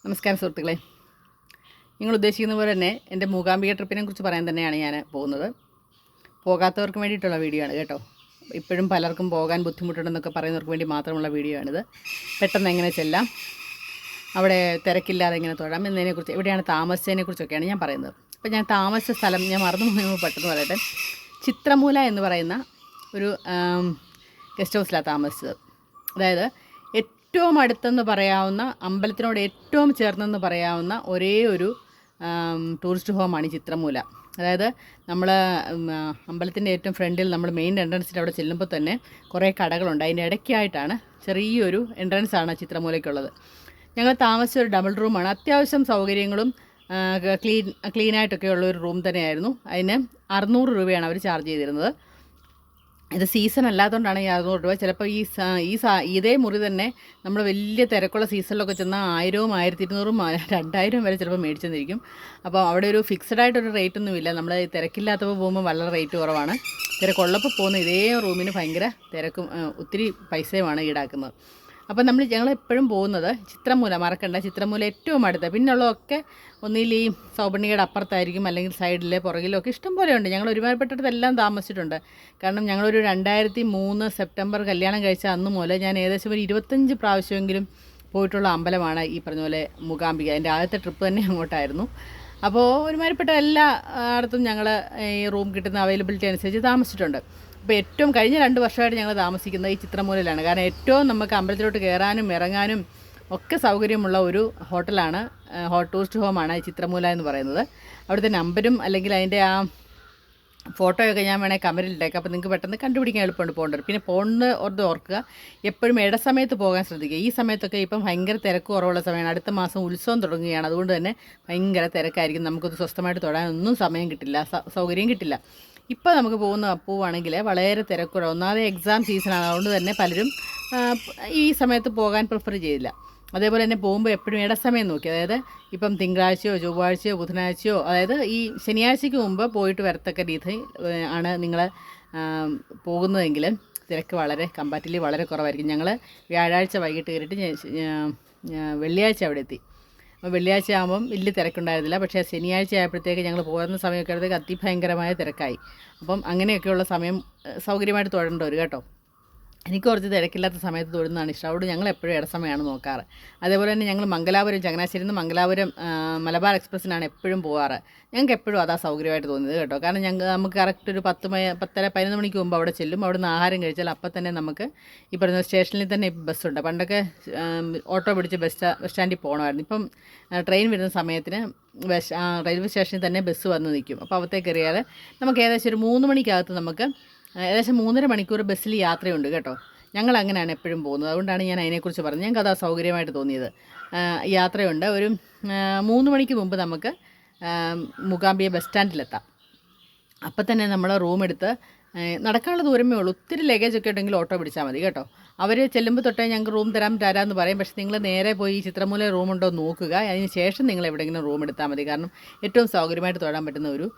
നമസ്കാരം സുഹൃത്തുക്കളെ. നിങ്ങൾ ഉദ്ദേശിക്കുന്ന പോലെ തന്നെ എൻ്റെ മൂകാംബിക ട്രിപ്പിനെ കുറിച്ച് പറയാൻ തന്നെയാണ് ഞാൻ പോകുന്നത്. പോകാത്തവർക്ക് വേണ്ടിയിട്ടുള്ള വീഡിയോ ആണ് കേട്ടോ. ഇപ്പോഴും പലർക്കും പോകാൻ ബുദ്ധിമുട്ടുണ്ടെന്നൊക്കെ പറയുന്നവർക്ക് വേണ്ടി മാത്രമുള്ള വീഡിയോ ആണിത്. പെട്ടെന്ന് എങ്ങനെ ചെല്ലാം, അവിടെ തിരക്കില്ലാതെ എങ്ങനെ തൊഴാം എന്നതിനെക്കുറിച്ച്, എവിടെയാണ് താമസിച്ചതിനെക്കുറിച്ചൊക്കെയാണ് ഞാൻ പറയുന്നത്. അപ്പോൾ ഞാൻ താമസിച്ച സ്ഥലം ഞാൻ മറന്നു പോകുമ്പോൾ പെട്ടെന്ന് പറയട്ടെ. ചിത്രമൂല എന്ന് പറയുന്ന ഒരു ഗസ്റ്റ് ഹൗസിലാണ് താമസിച്ചത്. അതായത് ഏറ്റവും അടുത്തെന്ന് പറയാവുന്ന, അമ്പലത്തിനോട് ഏറ്റവും ചേർന്നെന്ന് പറയാവുന്ന ഒരേ ഒരു ടൂറിസ്റ്റ് ഹോമാണ് ഈ ചിത്രമൂല. അതായത് നമ്മൾ അമ്പലത്തിൻ്റെ ഏറ്റവും ഫ്രണ്ടിൽ നമ്മൾ മെയിൻ എൻട്രൻസിൻ്റെ അവിടെ ചെല്ലുമ്പോൾ തന്നെ കുറേ കടകളുണ്ട്. അതിൻ്റെ ഇടയ്ക്കായിട്ടാണ് ചെറിയൊരു എൻട്രൻസാണ് ചിത്രമൂലയ്ക്കുള്ളത്. ഞങ്ങൾ താമസിച്ച ഒരു ഡബിൾ റൂമാണ്. അത്യാവശ്യം സൗകര്യങ്ങളും ക്ലീനായിട്ടൊക്കെ ഉള്ള ഒരു റൂം തന്നെയായിരുന്നു. അതിന് 600 രൂപയാണ് അവർ ചാർജ് ചെയ്തിരുന്നത്. ഇത് സീസൺ അല്ലാത്തതുകൊണ്ടാണ് ഈ 600 രൂപ. ചിലപ്പോൾ ഇതേ മുറി തന്നെ നമ്മൾ വലിയ തിരക്കുള്ള സീസണിലൊക്കെ ചെന്നാൽ 1000, 1200, 2000 വരെ ചിലപ്പോൾ മേടിച്ചെന്നിരിക്കും. അപ്പോൾ അവിടെ ഒരു ഫിക്സഡ് ആയിട്ടൊരു റേറ്റൊന്നുമില്ല. നമ്മൾ തിരക്കില്ലാത്തപ്പോൾ പോകുമ്പോൾ വളരെ റേറ്റ് കുറവാണ്. തിരക്കുള്ളപ്പോൾ പോകുന്ന ഇതേ റൂമിന് ഭയങ്കര തിരക്കും ഒത്തിരി പൈസയുമാണ് ഈടാക്കുന്നത്. അപ്പോൾ ഞങ്ങളെപ്പോഴും പോകുന്നത് ചിത്രമൂല, മറക്കണ്ട, ചിത്രമൂല ഏറ്റവും അടുത്ത്. പിന്നുള്ളതൊക്കെ ഒന്നിൽ ഈ സൗപർണികയുടെ അപ്പുറത്തായിരിക്കും, അല്ലെങ്കിൽ സൈഡിലെ പുറകിലൊക്കെ ഇഷ്ടം പോലെ ഉണ്ട്. ഞങ്ങൾ ഒരുമാതിരിപ്പെട്ടെല്ലാം താമസിച്ചിട്ടുണ്ട്. കാരണം ഞങ്ങളൊരു 2003 സെപ്റ്റംബർ കല്യാണം കഴിച്ച അന്ന് മുതൽ ഞാൻ ഏകദേശം ഒരു 25 പ്രാവശ്യമെങ്കിലും പോയിട്ടുള്ള അമ്പലമാണ് ഈ പറഞ്ഞ പോലെ മൂകാംബിക. എൻ്റെ ആദ്യത്തെ ട്രിപ്പ് തന്നെ അങ്ങോട്ടായിരുന്നു. അപ്പോൾ ഒരുമാതിരിപ്പെട്ട എല്ലാ ഇടത്തും ഞങ്ങൾ ഈ റൂം കിട്ടുന്ന അവൈലബിലിറ്റി അനുസരിച്ച് താമസിച്ചിട്ടുണ്ട്. അപ്പോൾ ഏറ്റവും കഴിഞ്ഞ 2 വർഷമായിട്ട് ഞങ്ങൾ താമസിക്കുന്നത് ഈ ചിത്രമൂലയിലാണ്. കാരണം ഏറ്റവും നമുക്ക് അമ്പലത്തിലോട്ട് കയറാനും ഇറങ്ങാനും ഒക്കെ സൗകര്യമുള്ള ഒരു ഹോട്ടലാണ്, ടൂറിസ്റ്റ് ഹോമാണ് ഈ ചിത്രമൂല എന്ന് പറയുന്നത്. അവിടുത്തെ നമ്പരും അല്ലെങ്കിൽ അതിൻ്റെ ആ ഫോട്ടോയൊക്കെ ഞാൻ വേണേൽ കമൻറ്റിലിട്ടേക്കാം. അപ്പോൾ നിങ്ങൾക്ക് പെട്ടെന്ന് കണ്ടുപിടിക്കാൻ എളുപ്പമുണ്ട് പോകേണ്ടത്. പിന്നെ പോകുന്നത് ഓർക്കുക, എപ്പോഴും ഇടസമയത്ത് പോകാൻ ശ്രദ്ധിക്കുക. ഈ സമയത്തൊക്കെ ഇപ്പം ഭയങ്കര തിരക്ക് കുറവുള്ള സമയമാണ്. അടുത്ത മാസം ഉത്സവം തുടങ്ങുകയാണ്. അതുകൊണ്ട് തന്നെ ഭയങ്കര തിരക്കായിരിക്കും. നമുക്കത് സ്വസ്ഥമായിട്ട് തൊടാനൊന്നും സമയം കിട്ടില്ല, സൗകര്യം കിട്ടില്ല. ഇപ്പോൾ നമുക്ക് പോവുകയാണെങ്കിൽ വളരെ തിരക്കുറവ്. ഒന്നാമത് എക്സാം സീസണാണ്. അതുകൊണ്ട് തന്നെ പലരും ഈ സമയത്ത് പോകാൻ പ്രിഫർ ചെയ്യില്ല. അതേപോലെ തന്നെ പോകുമ്പോൾ എപ്പോഴും ഇടസമയം നോക്കി, അതായത് ഇപ്പം തിങ്കളാഴ്ചയോ ചൊവ്വാഴ്ചയോ ബുധനാഴ്ചയോ, അതായത് ഈ ശനിയാഴ്ചയ്ക്ക് മുമ്പ് പോയിട്ട് വരത്തക്ക രീതി ആണ് നിങ്ങൾ പോകുന്നതെങ്കിൽ തിരക്ക് കമ്പാരിറ്റീവ്ലി വളരെ കുറവായിരിക്കും. ഞങ്ങൾ വ്യാഴാഴ്ച വൈകിട്ട് കയറിയിട്ട് വെള്ളിയാഴ്ച അവിടെ എത്തി. അപ്പോൾ വെള്ളിയാഴ്ച ആകുമ്പം വലിയ തിരക്കുണ്ടായിരുന്നില്ല. പക്ഷേ ശനിയാഴ്ച ആയപ്പോഴത്തേക്ക് ഞങ്ങൾ പോകുന്ന സമയമൊക്കെ ആയപ്പോഴത്തേക്ക് അതിഭയങ്കരമായ തിരക്കായി. അപ്പം അങ്ങനെയൊക്കെയുള്ള സമയം സൗകര്യമായിട്ട് തൊഴേണ്ടവർ കേട്ടോ. എനിക്ക് കുറച്ച് തിരക്കില്ലാത്ത സമയത്ത് തൊഴുന്നതാണ് ഇഷ്ടം. അതുകൊണ്ട് ഞങ്ങൾ എപ്പോഴും ഇടസമയമാണ് നോക്കാറ്. അതേപോലെ തന്നെ ഞങ്ങൾ മംഗലാപുരം, ചങ്ങനാശ്ശേരിയിൽ നിന്ന് മംഗലാപുരം മലബാർ എക്സ്പ്രസ്സിനാണ് എപ്പോഴും പോകാറ്. ഞങ്ങൾക്ക് എപ്പോഴും അതാ സൗകര്യമായിട്ട് തോന്നിയത് കേട്ടോ. കാരണം നമുക്ക് കറക്റ്റ് ഒരു 10:30, 11 മണിക്ക് മുമ്പ് അവിടെ ചെല്ലും. അവിടെ നിന്ന് ആഹാരം കഴിച്ചാൽ അപ്പം തന്നെ നമുക്ക് ഈ പറഞ്ഞ സ്റ്റേഷനിൽ തന്നെ ബസ്സുണ്ട്. പണ്ടൊക്കെ ഓട്ടോ പിടിച്ച് ബസ് സ്റ്റാൻഡിൽ പോകണമായിരുന്നു. ഇപ്പം ട്രെയിൻ വരുന്ന സമയത്തിന് റെയിൽവേ സ്റ്റേഷനിൽ തന്നെ ബസ് വന്ന് നിൽക്കും. അപ്പോൾ അവിടത്തേക്ക് കയറിയാൽ നമുക്ക് ഏകദേശം ഒരു 3 മണിക്കകത്ത് നമുക്ക് ഏകദേശം 3.5 മണിക്കൂർ ബസ്സിൽ യാത്രയുണ്ട് കേട്ടോ. ഞങ്ങൾ അങ്ങനെയാണ് എപ്പോഴും പോകുന്നത്. അതുകൊണ്ടാണ് ഞാൻ അതിനെക്കുറിച്ച് പറഞ്ഞത്. ഞങ്ങൾക്ക് അതാ സൗകര്യമായിട്ട് തോന്നിയത്. യാത്രയുണ്ട്. ഒരു 3 മണിക്ക് മുമ്പ് നമുക്ക് മൂകാംബിക ബസ് സ്റ്റാൻഡിലെത്താം. അപ്പം തന്നെ നമ്മൾ റൂം എടുത്ത് നടക്കാനുള്ള ദൂരമേ ഉള്ളൂ. ഒത്തിരി ലഗേജൊക്കെ ഉണ്ടെങ്കിൽ ഓട്ടോ പിടിച്ചാൽ മതി കേട്ടോ. അവർ ചെല്ലുമ്പോൾ തൊട്ടേ ഞങ്ങൾക്ക് റൂം തരാമെന്ന് പറയും. പക്ഷേ നിങ്ങൾ നേരെ പോയി ചിത്രമൂല റൂമുണ്ടോ നോക്കുക. അതിന് ശേഷം നിങ്ങൾ എവിടെയെങ്കിലും റൂം എടുത്താൽ മതി. കാരണം ഏറ്റവും സൗകര്യമായിട്ട് തൊഴാൻ പറ്റുന്ന ഒരു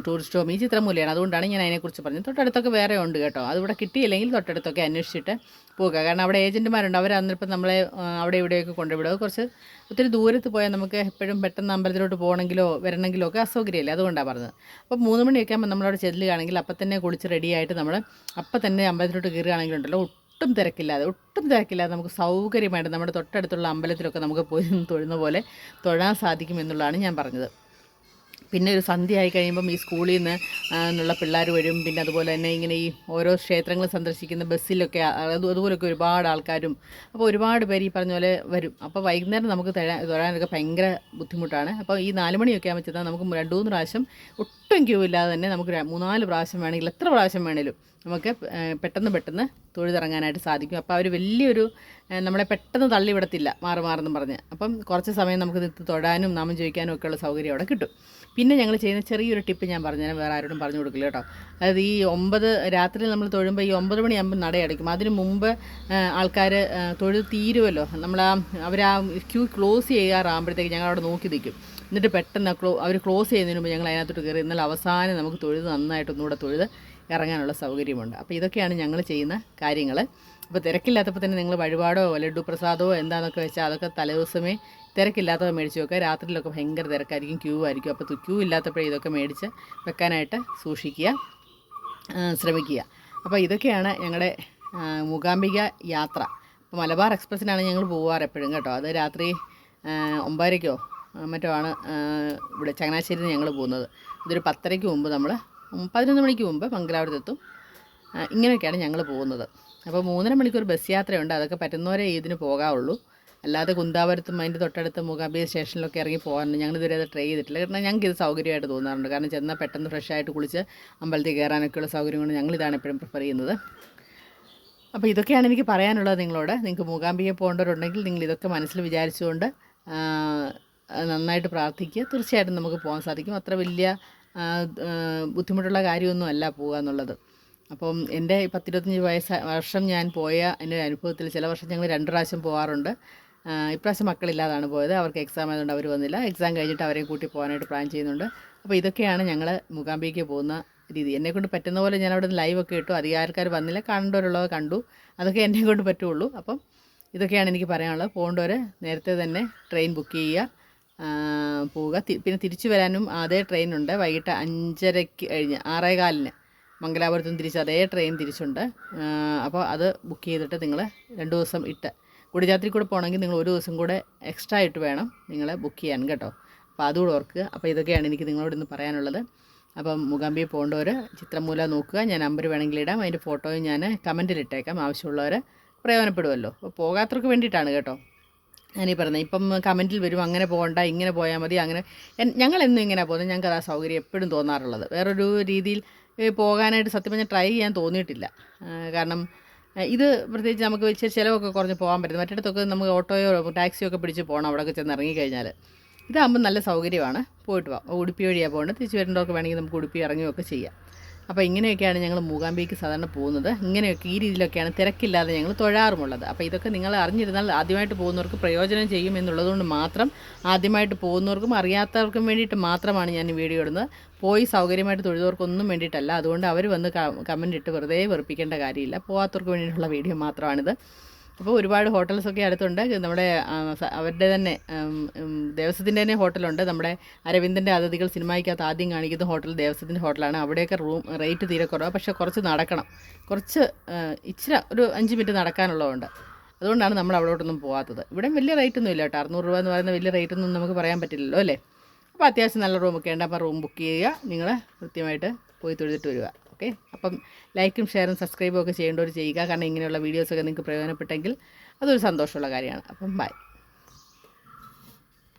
ടൂറിസ്റ്റ് ഹോം ഈ ചിത്രമൂലയാണ്. അതുകൊണ്ടാണ് ഞാൻ അതിനെക്കുറിച്ച് പറഞ്ഞത്. തൊട്ടടുത്തൊക്കെ വേറെ ഉണ്ട് കേട്ടോ. അതിവിടെ കിട്ടിയില്ലെങ്കിൽ തൊട്ടടുത്തൊക്കെ അന്വേഷിച്ചിട്ട് പോകുക. കാരണം അവിടെ ഏജൻറ്റുമാരുണ്ട്. അവർ അന്നിപ്പം നമ്മളെ അവിടെ ഇവിടെയൊക്കെ കൊണ്ടുവിടുക. കുറച്ച് ഒത്തിരി ദൂരത്ത് പോയാൽ നമുക്ക് എപ്പോഴും പെട്ടെന്ന് അമ്പലത്തിലോട്ട് പോകണമെങ്കിലോ വരണമെങ്കിലോ ഒക്കെ അസൗകര്യമില്ല. അതുകൊണ്ടാണ് പറഞ്ഞത്. അപ്പോൾ 3 മണിയൊക്കെ ആകുമ്പോൾ നമ്മളവിടെ ചെല്ലുകയാണെങ്കിൽ അപ്പം തന്നെ കുളിച്ച് റെഡിയായിട്ട് നമ്മൾ അപ്പം തന്നെ അമ്പലത്തിലോട്ട് കയറുകയാണെങ്കിലുണ്ടല്ലോ ഒട്ടും തിരക്കില്ലാതെ നമുക്ക് സൗകര്യമായിട്ട് നമ്മുടെ തൊട്ടടുത്തുള്ള അമ്പലത്തിലൊക്കെ നമുക്ക് പോയി തൊഴുന്ന പോലെ തൊഴാൻ സാധിക്കും എന്നുള്ളതാണ് ഞാൻ പറഞ്ഞത്. പിന്നെ ഒരു സന്ധ്യ ആയി കഴിയുമ്പം ഈ സ്കൂളിൽ നിന്ന് എന്നുള്ള പിള്ളേർ വരും. പിന്നെ അതുപോലെ തന്നെ ഇങ്ങനെ ഈ ഓരോ ക്ഷേത്രങ്ങൾ സന്ദർശിക്കുന്ന ബസ്സിലൊക്കെ അതുപോലൊക്കെ ഒരുപാട് ആൾക്കാരും, അപ്പോൾ ഒരുപാട് പേര് ഈ പറഞ്ഞ പോലെ വരും. അപ്പോൾ വൈകുന്നേരം നമുക്ക് തൊഴാനൊക്കെ ഭയങ്കര ബുദ്ധിമുട്ടാണ്. അപ്പോൾ ഈ 4 മണിയൊക്കെ ആകുമ്പോൾ ചെന്നാൽ നമുക്ക് 2-3 പ്രാവശ്യം ഒട്ടും ക്യൂ ഇല്ലാതെ തന്നെ നമുക്ക് 3-4 പ്രാവശ്യം വേണമെങ്കിൽ എത്ര പ്രാവശ്യം വേണേലും നമുക്ക് പെട്ടെന്ന് തൊഴുതിറങ്ങാനായിട്ട് സാധിക്കും. അപ്പോൾ അവർ വലിയൊരു നമ്മളെ പെട്ടെന്ന് തള്ളി വിടത്തില്ല, മാറുമെന്ന് പറഞ്ഞ്. അപ്പം കുറച്ച് സമയം നമുക്ക് നിർത്തി തൊഴാനും നാമം ചോദിക്കാനും ഒക്കെയുള്ള സൗകര്യം അവിടെ കിട്ടും. പിന്നെ ഞങ്ങൾ ചെയ്യുന്ന ചെറിയൊരു ടിപ്പ് ഞാൻ പറഞ്ഞുതരാം, വേറെ ആരോടും പറഞ്ഞു കൊടുക്കില്ല കേട്ടോ. അതായത് ഈ 9 രാത്രി നമ്മൾ തൊഴുമ്പോൾ ഈ 9 മണിയാകുമ്പോൾ നടയടയ്ക്കും. അതിന് മുമ്പ് ആൾക്കാർ തൊഴുത് തീരുമല്ലോ. അവർ ക്യൂ ക്ലോസ് ചെയ്യാറാകുമ്പോഴത്തേക്ക് ഞങ്ങൾ അവിടെ നോക്കി നിൽക്കും. എന്നിട്ട് പെട്ടെന്ന് അവർ ക്ലോസ് ചെയ്യുന്നതിന് മുമ്പ് ഞങ്ങൾ അതിനകത്തോട്ട് കയറി. എന്നാൽ അവസാനം നമുക്ക് തൊഴുത് നന്നായിട്ട് ഒന്നുകൂടെ തൊഴുത് ഇറങ്ങാനുള്ള സൗകര്യമുണ്ട്. അപ്പോൾ ഇതൊക്കെയാണ് ഞങ്ങൾ ചെയ്യുന്ന കാര്യങ്ങൾ. അപ്പോൾ തിരക്കില്ലാത്തപ്പോൾ തന്നെ നിങ്ങൾ വഴിപാടോ ലഡു പ്രസാദമോ എന്താണെന്നൊക്കെ വെച്ചാൽ അതൊക്കെ തലേദിവസമേ തിരക്കില്ലാത്തത് മേടിച്ച് വെക്കുക. രാത്രിയിലൊക്കെ ഭയങ്കര തിരക്കായിരിക്കും, ക്യൂ ആയിരിക്കും. അപ്പോൾ ക്യൂ ഇല്ലാത്തപ്പോഴേ ഇതൊക്കെ മേടിച്ച് വെക്കാനായിട്ട് സൂക്ഷിക്കുക, ശ്രമിക്കുക. അപ്പോൾ ഇതൊക്കെയാണ് ഞങ്ങളുടെ മൂകാംബിക യാത്ര. അപ്പോൾ മലബാർ എക്സ്പ്രസ്സിനാണ് ഞങ്ങൾ പോകാറ് എപ്പോഴും കേട്ടോ. അത് രാത്രി 9:30 മറ്റോ ആണ് ഇവിടെ ചങ്ങനാശ്ശേരിയിൽ നിന്ന് ഞങ്ങൾ പോകുന്നത്. ഇതൊരു 10:30 മുമ്പ് നമ്മൾ 11 മണിക്ക് മുമ്പ് മംഗലാപുരത്തെത്തും. ഇങ്ങനെയൊക്കെയാണ് ഞങ്ങൾ പോകുന്നത്. അപ്പോൾ 3.5 മണിക്കൂർ ബസ് യാത്രയുണ്ട്. അതൊക്കെ പറ്റുന്നവരെ ഇതിന് പോകാവുള്ളൂ. അല്ലാതെ കുന്താപുരത്തും അതിൻ്റെ തൊട്ടടുത്ത് മൂകാംബിക സ്റ്റേഷനിലൊക്കെ ഇറങ്ങി പോകാറുണ്ട്. ഞങ്ങളിതുവരെ അത് ട്രൈ ചെയ്തിട്ടില്ല. കാരണം ഞങ്ങൾക്ക് ഇത് സൗകര്യമായിട്ട് തോന്നാറുണ്ട്. കാരണം ചെന്നാൽ പെട്ടെന്ന് ഫ്രഷായിട്ട് കുളിച്ച് അമ്പലത്തിൽ കയറാനൊക്കെയുള്ള സൗകര്യം കൊണ്ട് ഞങ്ങളിതാണ് എപ്പോഴും പ്രിഫർ ചെയ്യുന്നത്. അപ്പോൾ ഇതൊക്കെയാണ് എനിക്ക് പറയാനുള്ളത് നിങ്ങളോട്. നിങ്ങൾക്ക് മൂകാംബിക പോകേണ്ടവരുണ്ടെങ്കിൽ നിങ്ങൾ ഇതൊക്കെ മനസ്സിൽ വിചാരിച്ചുകൊണ്ട് നന്നായിട്ട് പ്രാർത്ഥിക്കുക. തീർച്ചയായിട്ടും നമുക്ക് പോകാൻ സാധിക്കും. അത്ര വലിയ ബുദ്ധിമുട്ടുള്ള കാര്യമൊന്നും അല്ല പോകുക എന്നുള്ളത്. അപ്പം എൻ്റെ 10-25 വർഷം ഞാൻ പോയ എൻ്റെ അനുഭവത്തിൽ ചില വർഷം ഞങ്ങൾ 2 പ്രാവശ്യം പോകാറുണ്ട്. ഇപ്രാവശ്യം മക്കളില്ലാതാണ് പോയത്. അവർക്ക് എക്സാം ആയതുകൊണ്ട് അവർ വന്നില്ല. എക്സാം കഴിഞ്ഞിട്ട് അവരെയും കൂട്ടി പോകാനായിട്ട് പ്ലാൻ ചെയ്യുന്നുണ്ട്. അപ്പോൾ ഇതൊക്കെയാണ് ഞങ്ങൾ മൂകാംബികയ്ക്ക് പോകുന്ന രീതി. എന്നെക്കൊണ്ട് പറ്റുന്ന പോലെ ഞാൻ അവിടെ നിന്ന് ലൈവൊക്കെ ഇട്ടു. അധികം ആൾക്കാർ വന്നില്ല, കാണേണ്ടവരുള്ളത് കണ്ടു. അതൊക്കെ എന്നെ കൊണ്ട് പറ്റുള്ളൂ. അപ്പം ഇതൊക്കെയാണ് എനിക്ക് പറയാനുള്ളത്. പോകേണ്ടവർ നേരത്തെ തന്നെ ട്രെയിൻ ബുക്ക് ചെയ്യുക, പോവുക. പിന്നെ തിരിച്ചു വരാനും അതേ ട്രെയിനുണ്ട്. വൈകിട്ട് 5:30 കഴിഞ്ഞ് 6:15 മംഗലാപുരത്തും തിരിച്ച് അതേ ട്രെയിൻ തിരിച്ചുണ്ട്. അപ്പോൾ അത് ബുക്ക് ചെയ്തിട്ട് നിങ്ങൾ 2 ദിവസം ഇട്ട് കുടിജാത്രി കൂടെ പോകണമെങ്കിൽ നിങ്ങൾ 1 ദിവസം കൂടെ എക്സ്ട്രാ ഇട്ട് വേണം നിങ്ങൾ ബുക്ക് ചെയ്യാൻ കേട്ടോ. അപ്പോൾ അതുകൂടെ ഓർക്കുക. അപ്പോൾ ഇതൊക്കെയാണ് എനിക്ക് നിങ്ങളോട് ഇന്ന് പറയാനുള്ളത്. അപ്പം മൂകാംബിക പോകേണ്ടവർ ചിത്രമൂല നോക്കുക. ഞാൻ നമ്പർ വേണമെങ്കിൽ ഇടാം. അതിൻ്റെ ഫോട്ടോയും ഞാൻ കമൻറ്റിൽ ഇട്ടേക്കാം. ആവശ്യമുള്ളവർ പ്രയോജനപ്പെടുമല്ലോ. അപ്പോൾ പോകാത്തവർക്ക് വേണ്ടിയിട്ടാണ് കേട്ടോ ഞാനീ പറഞ്ഞത്. ഇപ്പം കമൻറ്റിൽ വരും അങ്ങനെ പോകണ്ട, ഇങ്ങനെ പോയാൽ മതി, അങ്ങനെ. ഞങ്ങളെന്നും ഇങ്ങനെ പോകുന്നത്. ഞങ്ങൾക്ക് അതാ സൗകര്യം എപ്പോഴും തോന്നാറുള്ളത്. വേറൊരു രീതിയിൽ പോകാനായിട്ട് സത്യം പറഞ്ഞാൽ ട്രൈ ചെയ്യാൻ തോന്നിയിട്ടില്ല. കാരണം ഇത് പ്രത്യേകിച്ച് നമുക്ക് വെച്ച് ചിലവൊക്കെ കുറഞ്ഞ് പോകാൻ പറ്റും. മറ്റിടത്തൊക്കെ നമുക്ക് ഓട്ടോയോ ടാക്സിയോ ഒക്കെ പിടിച്ച് പോകണം അവിടെയൊക്കെ ചെന്ന് ഇറങ്ങിക്കഴിഞ്ഞാൽ. ഇതാകുമ്പോൾ നല്ല സൗകര്യമാണ്, പോയിട്ട് പോകാം. ഉടുപ്പി വഴിയാണ് പോകേണ്ടത്. തിരിച്ച് വരേണ്ടവർക്ക് വേണമെങ്കിൽ നമുക്ക് ഉടുപ്പി ഇറങ്ങുകയൊക്കെ ചെയ്യാം. അപ്പോൾ ഇങ്ങനെയൊക്കെയാണ് ഞങ്ങൾ മൂകാംബികയ്ക്ക് സാധാരണ പോകുന്നത്. ഇങ്ങനെയൊക്കെ ഈ രീതിയിലൊക്കെയാണ് തിരക്കില്ലാതെ ഞങ്ങൾ തൊഴാറുമുള്ളത്. അപ്പോൾ ഇതൊക്കെ നിങ്ങൾ അറിഞ്ഞിരുന്നാൽ ആദ്യമായിട്ട് പോകുന്നവർക്ക് പ്രയോജനം ചെയ്യുമെന്നുള്ളതുകൊണ്ട് മാത്രം, ആദ്യമായിട്ട് പോകുന്നവർക്കും അറിയാത്തവർക്കും വേണ്ടിയിട്ട് മാത്രമാണ് ഞാൻ ഈ വീഡിയോ ഇടുന്നത്. പോയി സൗകര്യമായിട്ട് തൊഴുതവർക്കൊന്നും വേണ്ടിയിട്ടല്ല. അതുകൊണ്ട് അവർ വന്ന് കമൻ്റ് ഇട്ട് വെറുതെ വെറുപ്പിക്കേണ്ട കാര്യമില്ല. പോകാത്തവർക്ക് വേണ്ടിയിട്ടുള്ള വീഡിയോ മാത്രമാണിത്. അപ്പോൾ ഒരുപാട് ഹോട്ടൽസൊക്കെ അടുത്തുണ്ട്. നമ്മുടെ അവരുടെ തന്നെ ദേവസ്വത്തിൻ്റെ തന്നെ ഹോട്ടലുണ്ട്. നമ്മുടെ അരവിന്ദൻ്റെ അതിഥികൾ സിനിമയ്ക്കകത്ത് ആദ്യം കാണിക്കുന്ന ഹോട്ടൽ ദേവസ്വത്തിൻ്റെ ഹോട്ടലാണ്. അവിടെയൊക്കെ റേറ്റ് തീരെ കുറവാണ്. പക്ഷേ കുറച്ച് നടക്കണം, കുറച്ച് ഇച്ചിരി ഒരു 5 മിനിറ്റ് നടക്കാനുള്ളതുകൊണ്ട്. അതുകൊണ്ടാണ് നമ്മൾ അവിടോട്ടൊന്നും പോകാത്തത്. ഇവിടെ വലിയ റേറ്റൊന്നും ഇല്ല കേട്ടോ. 600 രൂപ എന്ന് പറയുന്ന വലിയ റേറ്റൊന്നും നമുക്ക് പറയാൻ പറ്റില്ലല്ലോ അല്ലേ. അപ്പോൾ അത്യാവശ്യം നല്ല റൂമൊക്കെ ഉണ്ട്. അപ്പോൾ റൂം ബുക്ക് ചെയ്യുക, നിങ്ങൾ കൃത്യമായിട്ട് പോയി തൊഴുതിട്ട് വരിക. ഓക്കെ. അപ്പം ലൈക്കും ഷെയറും സബ്സ്ക്രൈബും ഒക്കെ ചെയ്യേണ്ടവർ ചെയ്യുക. കാരണം ഇങ്ങനെയുള്ള വീഡിയോസൊക്കെ നിങ്ങൾക്ക് പ്രയോജനപ്പെട്ടെങ്കിൽ അതൊരു സന്തോഷമുള്ള കാര്യമാണ്. അപ്പം ബൈ.